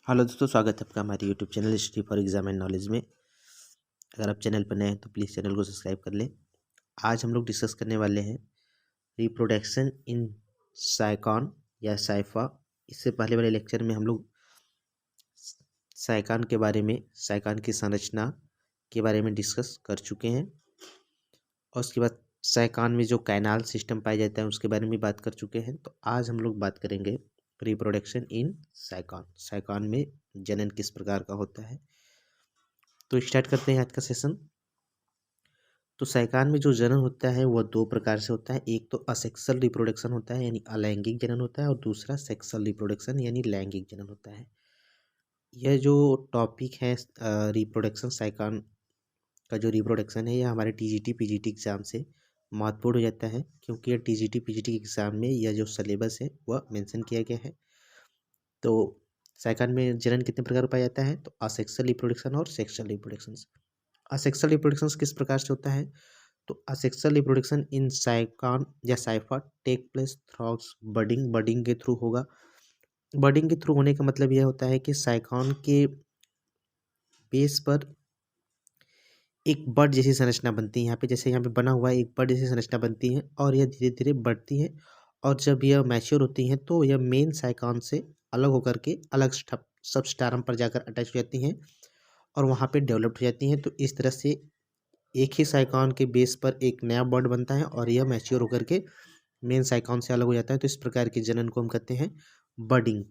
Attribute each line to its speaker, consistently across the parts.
Speaker 1: Hello दोस्तों, स्वागत है आपका हमारे YouTube channel history for exam and knowledge में। अगर आप चैनल पर नए हैं तो प्लीज़ चैनल को सब्सक्राइब कर लें। आज हम लोग डिस्कस करने वाले हैं रिप्रोडक्शन इन साइकॉन या साइफा। इससे पहले वाले लेक्चर में हम लोग साइकॉन के बारे में, साइकॉन की संरचना के बारे में डिस्कस कर चुके हैं और उसके बाद साइकॉन में जो कैनाल सिस्टम पाया जाता है उसके बारे में बात कर चुके हैं। तो आज हम लोग बात करेंगे रिप्रोडक्शन इन साइकॉन। साइकॉन में जनन किस प्रकार का होता है। तो स्टार्ट करते हैं आज का सेशन। तो साइकान में जो जनन होता है वह दो प्रकार से होता है। एक तो असेक्सुअल रिप्रोडक्शन होता है यानी अलैंगिक जनन होता है, और दूसरा सेक्सुअल रिप्रोडक्शन यानी लैंगिक जनन होता है। यह जो टॉपिक है रिप्रोडक्शन, साइकान का जो रिप्रोडक्शन है, यह हमारे टीजीटी पीजीटी एग्जाम से महत्वपूर्ण हो जाता है, क्योंकि यह टीजीटी पीजीटी एग्जाम में यह जो सिलेबस है वह मेंशन किया गया है। तो साइकान में जनन कितने प्रकार पाया जाता है, तो असेक्सुअल रिप्रोडक्शन और सेक्सुअल रिप्रोडक्शन। असेक्सुअल रिप्रोडक्शन किस प्रकार से होता है, तो असेक्सुअल रिप्रोडक्शन इन साइकॉन या scypha take place through budding. Budding के थ्रू होगा। बडिंग के थ्रू होने का मतलब यह होता है कि साइकॉन के बेस पर एक बड जैसी संरचना बनती है। यहाँ पे जैसे यहाँ पे बना हुआ है, एक बड जैसी संरचना बनती है और यह धीरे धीरे बढ़ती है, और जब यह मैच्योर होती हैं तो यह मेन साइकॉन से अलग होकर के अलग सबस्टारम पर जाकर अटैच हो जाती हैं और वहाँ पे डेवलप्ड हो जाती हैं। तो इस तरह से एक ही साइकॉन के बेस पर एक नया बॉन्ड बनता है और यह मैच्योर होकर के मेन साइकॉन से अलग हो जाता है। तो इस प्रकार के जनन को हम कहते हैं budding.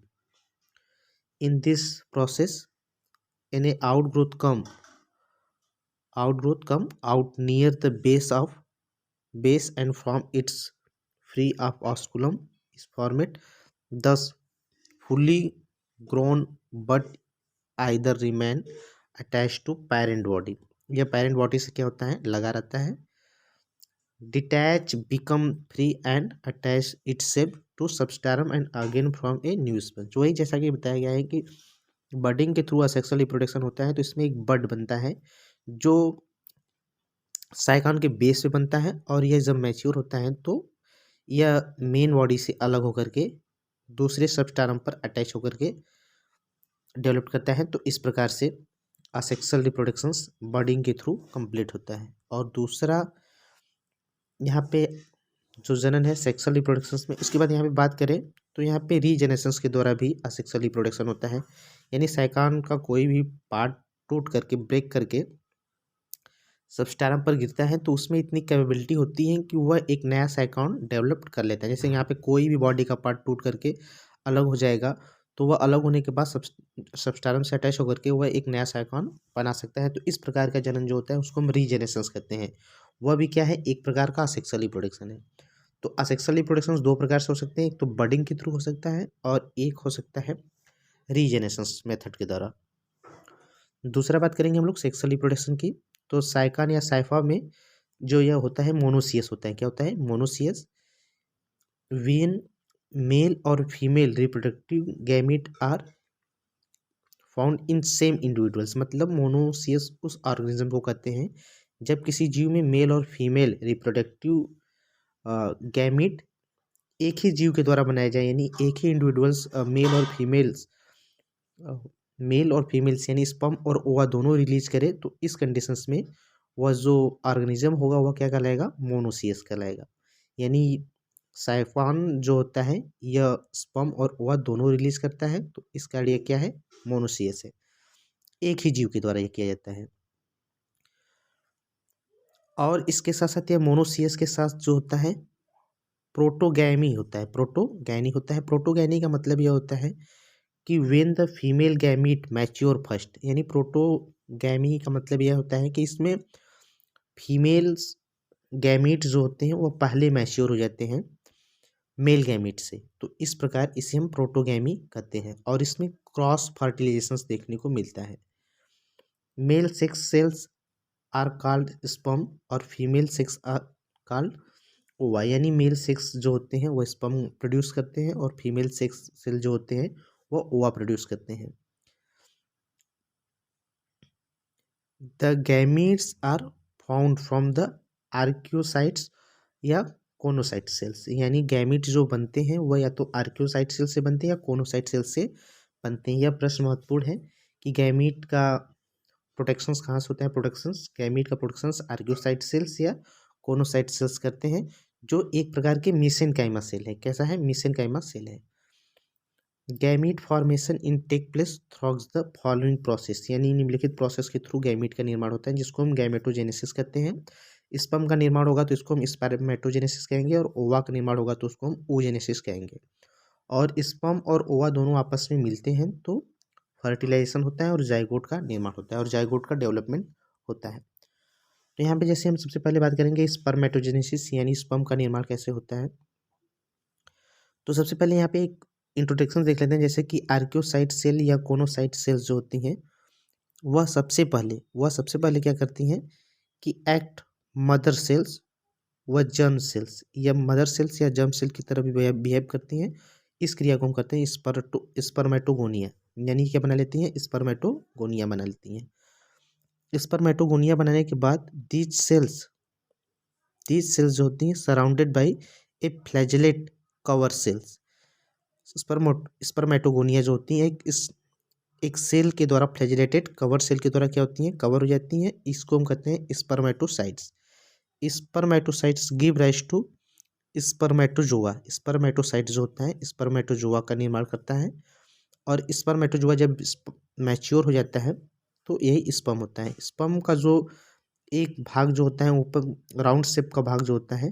Speaker 1: In this process an outgrowth come out near the base and from its free of osculum is format. Thus fully grown but either remain attach to parent body. यह पेरेंट बॉडी से क्या होता है, लगा रहता है। Detach become free and attach itself to substratum and again from a new sponge. वही जैसा कि बताया गया है कि बडिंग के थ्रू असेक्सुअल रिप्रोडक्शन होता है, तो इसमें एक बड बनता है जो साइकॉन के बेस पे बनता है, और यह जब मैच्योर होता है तो यह मेन बॉडी से अलग होकर के दूसरे सबस्टारम पर अटैच होकर के डेवलप करता है। तो इस प्रकार से असेक्सुअल रिप्रोडक्शंस बडिंग के थ्रू कंप्लीट होता है। और दूसरा यहाँ पे जो जनन है सेक्सुअल रिप्रोडक्शंस में, उसके बाद यहाँ पे बात करें तो यहाँ पे रीजेनेरेशंस के द्वारा भी असेक्सुअल रिप्रोडक्शन होता है। यानी साइकॉन का कोई भी पार्ट टूट करके, ब्रेक करके सबस्टारम पर गिरता है तो उसमें इतनी कैपेबिलिटी होती है कि वह एक नया साइकॉन डेवलप कर लेता है। जैसे यहाँ पे कोई भी बॉडी का पार्ट टूट करके अलग हो जाएगा, तो वह अलग होने के बाद सबस्टारम से अटैच होकर के वह एक नया साइकॉन बना सकता है। तो इस प्रकार का जनन जो होता है उसको हम रीजेनेरेशंस कहते हैं। वह भी क्या है, एक प्रकार का असेक्सुअल रिप्रोडक्शन है। तो असेक्सुअल रिप्रोडक्शन दो प्रकार से हो सकते हैं, एक तो बडिंग के थ्रू हो सकता है और एक हो सकता है रीजेनेरेशंस मेथड के द्वारा। दूसरा बात करेंगे हम लोग सेक्सुअल रिप्रोडक्शन की। तो साइकॉन या साइफा में जो यह होता है मोनोसियस होता है। क्या होता है, मोनोसियस। वेन मेल और female reproductive gamete are found in same individuals. मतलब मोनोसियस उस ऑर्गेनिज्म को कहते हैं जब किसी जीव में मेल और फीमेल रिप्रोडक्टिव गैमेट एक ही जीव के द्वारा बनाया जाए, यानी एक ही इंडिविजुअल्स मेल और फीमेल्स यानी स्पर्म और ओवा दोनों रिलीज करे, तो इस कंडीशंस में वह जो ऑर्गेनिज्म होगा वह क्या कहलाएगा, मोनोसियस कहलाएगा। यानी साइफॉन जो होता है यह स्पर्म और ओवा दोनों रिलीज करता है, तो इसका लिए क्या है, मोनोसियस है। एक ही जीव के द्वारा यह किया जाता है। और इसके साथ साथ यह मोनोसियस के साथ जो होता है प्रोटोगैमी होता है। प्रोटोगैनी होता है। प्रोटोगैनी का मतलब यह होता है कि when the female gamete mature first. यानी प्रोटोगैमी का मतलब यह होता है कि इसमें फीमेल्स गैमीट जो होते हैं वह पहले मैच्योर हो जाते हैं मेल गैमीट से, तो इस प्रकार इसे हम प्रोटोगैमी कहते हैं। और इसमें क्रॉस फर्टिलाइजेशन देखने को मिलता है। Male sex cells are called sperm और female sex are called ova. यानी मेल सेक्स जो होते हैं वो स्पर्म प्रोड्यूस करते हैं और फीमेल सेक्स सेल जो होते हैं वो ओवा प्रोड्यूस करते हैं। The gametes are found from the archaeocytes या कोनोसाइट सेल्स। यानी गैमीट जो बनते हैं वह या तो आर्क्योसाइट सेल से बनते हैं या कोनोसाइट सेल से बनते हैं। यह प्रश्न महत्वपूर्ण है कि गैमीट का प्रोटेक्शंस कहाँ से होता है। प्रोटेक्शंस गैमीट का प्रोटेक्शंस आर्क्योसाइट सेल्स या कोनोसाइट सेल्स करते हैं, जो एक प्रकार के मीसेनकाइमा सेल है। कैसा है? मीसेनकाइमा सेल है। Gamete formation in take place through the following process, यानी निम्नलिखित प्रोसेस के थ्रू गैमीट का निर्माण होता है, जिसको हम गैमेटोजेनेसिस कहते हैं। स्पर्म का निर्माण होगा तो इसको हम स्पर्मेटोजेनेसिस कहेंगे, और ओवा का निर्माण होगा तो उसको हम oogenesis कहेंगे। और स्पर्म और ओवा दोनों आपस में मिलते हैं तो फर्टिलाइजेशन होता है और जाइगोट का निर्माण होता है और जाइगोट का डेवलपमेंट होता है। तो यहाँ पे जैसे हम सबसे पहले बात करेंगे स्पर्मेटोजेनेसिस यानी स्पर्म का निर्माण कैसे होता है। तो सबसे पहले यहाँ पे एक इंट्रोडक्शन देख लेते हैं, जैसे कि आर्क्योसाइट सेल या कोनोसाइट सेल्स जो होती हैं वह सबसे पहले क्या करती हैं कि एक्ट मदर सेल्स व जर्म सेल्स या मदर सेल्स या जर्म सेल की तरह भी बिहेव करती हैं। इस क्रिया को हम करते हैं स्पर्मेटोगोनिया, यानी क्या बना लेती हैं? स्पर्मेटोगोनिया बना लेती हैं। स्पर्मेटोगोनिया बनाने के बाद दीज सेल्स जो होती हैं surrounded by a flagellate cover cells. Spermatogonia जो होती है एक सेल के द्वारा फ्लैजिलेटेड कवर सेल के द्वारा क्या होती हैं? कवर हो जाती हैं। इसको हम कहते हैं spermatocytes. Spermatocytes give rise to spermatozoa. Spermatocyte जो होता है स्पर्मेटोजोआ का निर्माण करता है, और स्पर्मेटोजोआ जब मैच्योर हो जाता है तो यही स्पर्म होता है। स्पर्म का जो एक भाग जो होता है ऊपर राउंड शेप का भाग जो होता है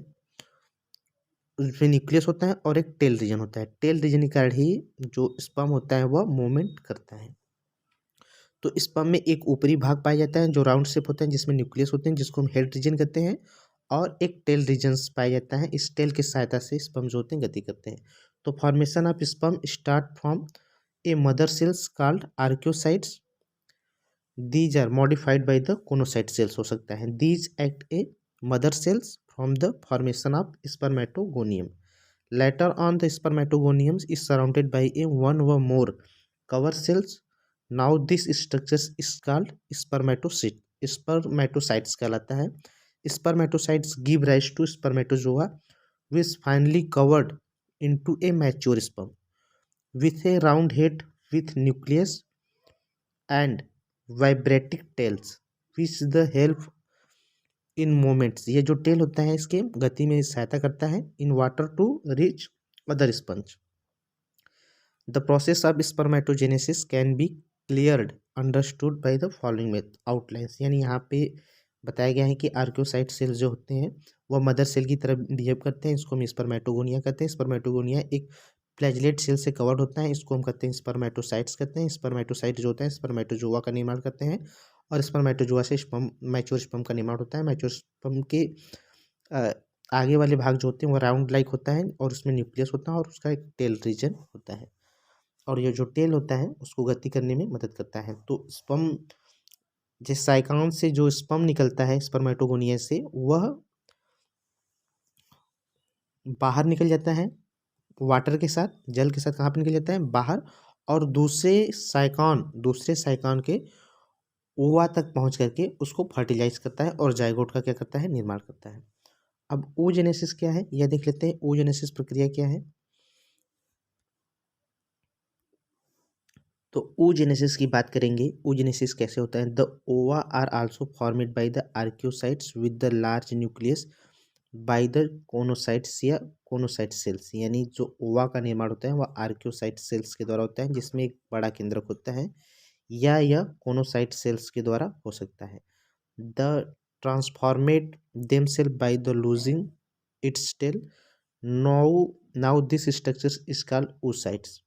Speaker 1: उसमें न्यूक्लियस होता है और एक टेल रीजन होता है। टेल रीजन के कारण ही जो स्पर्म होता है वह मूवमेंट करता है। तो स्पर्म में एक ऊपरी भाग पाया जाता है जो राउंड शेप होता है जिसमें न्यूक्लियस होते हैं, जिसको हम हेड रीजन कहते हैं, और एक टेल रीजन्स पाया जाता है। इस टेल की सहायता से स्पर्म जो होते हैं गति करते हैं। तो formation of sperm start from a mother cells called archaeocytes. These are modified by the choanocyte cells हो सकता है। These act a mother cells from the formation of spermatogonium. Later on, the spermatogonium is surrounded by a one or more cover cells. Now, this structure is called spermatocyte. Spermatocytes कहलाता है। Spermatocytes give rise to spermatozoa, which finally covered into a mature sperm with a round head with nucleus and vibrating tails, which the help in moments. ये जो tell होता है इसके गति में सहायता करता है in water to reach other sponge. The process of spermatogenesis can be cleared understood by the following outlines, यानी यहाँ पे बताया गया है कि आर्क्योसाइट सेल जो होते हैं वह मदर सेल की तरह बिहेव करते हैं। इसको हम स्पर्मेटोगोनिया कहते हैं। स्पर्मेटोगोनिया एक फ्लैजिलेट सेल से कवर्ड होता है, इसको हम कहते हैं स्पर्मेटोसाइट्स कहते हैं। स्पर्मेटोसाइट जो होता है स्पर्मेटोजोआ का निर्माण करते हैं, और स्पर्मेटोजोआ से स्पर्म मैच्योर स्पर्म का निर्माण होता है। मैच्योर स्पर्म के अ, आगे वाले भाग जो होते हैं वो राउंड लाइक होता है और उसमें न्यूक्लियस होता है और उसका एक टेल रीजन होता है, और ये जो टेल होता है उसको गति करने में मदद करता है। तो स्पर्म जिस साइकान से जो स्पर्म निकलता है स्पर्मेटोगोनिया से वह बाहर निकल जाता है वाटर के साथ, जल के साथ। कहाँ पे निकल जाता है? बाहर। और दूसरे साइकान के ओवा तक पहुंच करके उसको फर्टिलाइज करता है और जाइगोट का क्या करता है? निर्माण करता है। अब oogenesis क्या है यह देख लेते हैं। oogenesis प्रक्रिया क्या है? तो oogenesis की बात करेंगे। oogenesis कैसे होता है? The ova are also formed by the archaeocytes with the large nucleus by the choanocytes या कोनोसाइट सेल्स, यानी जो ओवा का निर्माण होता है वह आर्क्योसाइट सेल्स के द्वारा होता है जिसमें एक बड़ा केंद्रक होता है, या यह कोनोसाइट सेल्स के द्वारा हो सकता है। The transformed themselves by the losing its tail. Now this structure is called oocytes,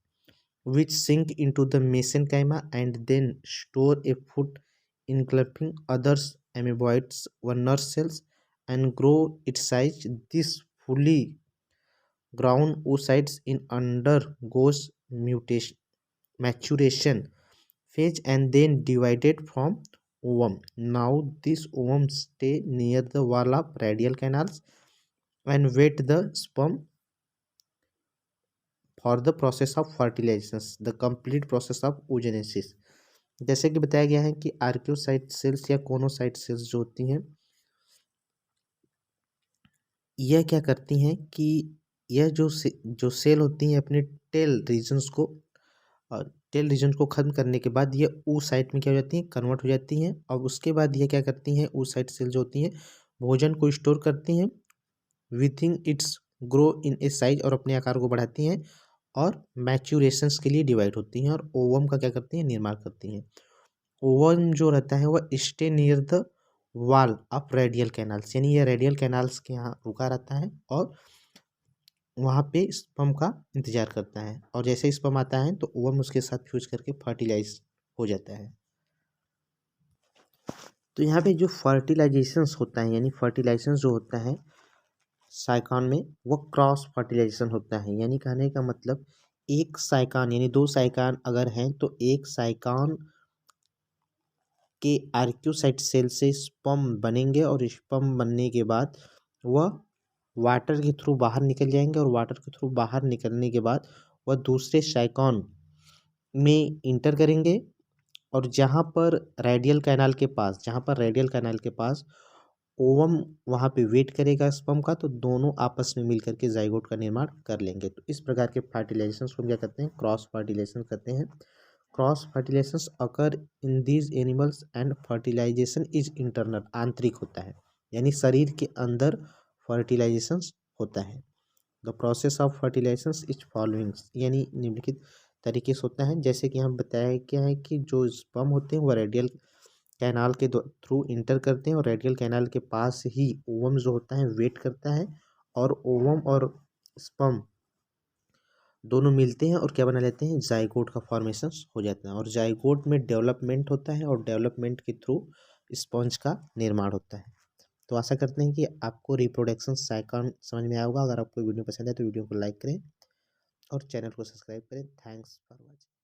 Speaker 1: which sink into the mesenchyma and then store a food engulfing others amoeboids or nurse cells and grow its size. This fully grown oocytes in undergoes mutation maturation phase and then divided from ovum. Now these ovums stay near the wall of radial canals and wait the sperm for the process of fertilisation, the complete process of oogenesis। जैसे कि बताया गया है कि आर्क्योसाइट sales या choanocyte sales जो होती हैं यह क्या करती हैं कि यह जो सेल होती हैं अपने टेल रीजन्स को टेल रीजन को ख़त्म करने के बाद ये ओ साइट में क्या हो जाती हैं, कन्वर्ट हो जाती हैं। और उसके बाद ये क्या करती हैं, ओ साइट सेल जो होती हैं भोजन को स्टोर करती हैं within it's grow in A size, और अपने आकार को बढ़ाती हैं और मैच्यूरेशंस के लिए डिवाइड होती हैं और ओवम का क्या करती हैं, निर्माण करती हैं। ओवम जो रहता है वह stay near the wall of radial canals, यानी ये रेडियल कैनाल्स के यहाँ रुका रहता है और वहाँ पे स्पर्म का इंतजार करता है। और जैसे स्पर्म आता है तो ओवम उसके साथ फ्यूज करके फर्टिलाइज हो जाता है। तो यहाँ पे जो फर्टिलाइजेशंस होता है, यानी फर्टिलाइजेशन जो होता है साइकॉन में, वो क्रॉस फर्टिलाइजेशन होता है। यानी कहने का मतलब एक साइकॉन यानी दो साइकॉन अगर हैं तो एक साइकॉन के आर्क्यूसाइट सेल से स्पर्म बनेंगे और स्पर्म बनने के बाद वह वाटर के थ्रू बाहर निकल जाएंगे और वाटर के थ्रू बाहर निकलने के बाद वह दूसरे साइकॉन में इंटर करेंगे। और जहाँ पर रेडियल कैनाल के पास ओवम वहाँ पे वेट करेगा स्पर्म का, तो दोनों आपस में मिलकर के जाइगोट का निर्माण कर लेंगे। तो इस प्रकार के फर्टिलाइजेशन को हम क्या कहते हैं, क्रॉस फर्टिलाइजेशन कहते हैं। Cross fertilisations occur in these animals and fertilisation is internal, आंतरिक होता है, यानी शरीर के अंदर फर्टिलाइजेशंस होता है। The process of fertilisations is following, यानी निम्नलिखित तरीके से होता है। जैसे कि हम बताया क्या है कि जो स्पर्म होते हैं वह रेडियल कैनाल के थ्रू इंटर करते हैं और रेडियल कैनाल के पास ही ओवम जो होता है वेट करता है और ओवम और स्पर्म दोनों मिलते हैं और क्या बना लेते हैं, जाइगोट का फॉर्मेशन हो जाता है। और जाइगोट में डेवलपमेंट होता है और डेवलपमेंट के थ्रू स्पॉन्ज का निर्माण होता है। तो आशा करते हैं कि आपको रिप्रोडक्शन साइकिल समझ में आया होगा। अगर आपको वीडियो पसंद है तो वीडियो को लाइक करें और चैनल को सब्सक्राइब करें। Thanks for watching.